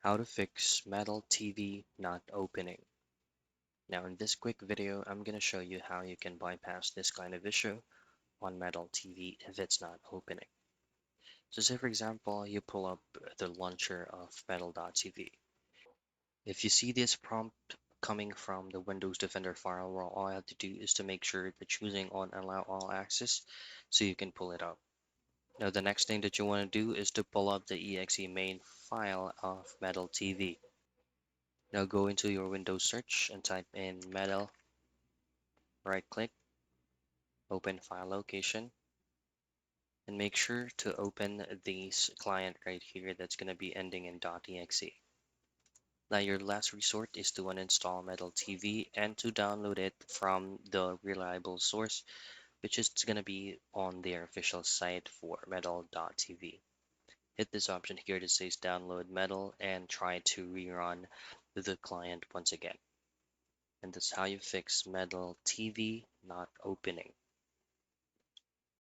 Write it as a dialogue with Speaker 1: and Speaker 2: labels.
Speaker 1: How to fix metal TV not opening. Now in this quick video, I'm going to show you how you can bypass this kind of issue on metal TV if it's not opening. So say for example, you pull up the launcher of metal.tv. If you see this prompt coming from the Windows Defender firewall, all I have to do is to make sure that choosing on allow all access so you can pull it up. Now the next thing that you want to do is to pull up the exe main file of metal TV. Now go into your Windows search and type in metal, right click, open file location, and make sure to open this client right here that's going to be ending in .exe. Now your last resort is to uninstall Metal TV and to download it from the reliable source, which is going to be on their official site for metal.tv. Hit this option here that says download Metal and try to rerun the client once again. And that's how you fix Metal TV not opening.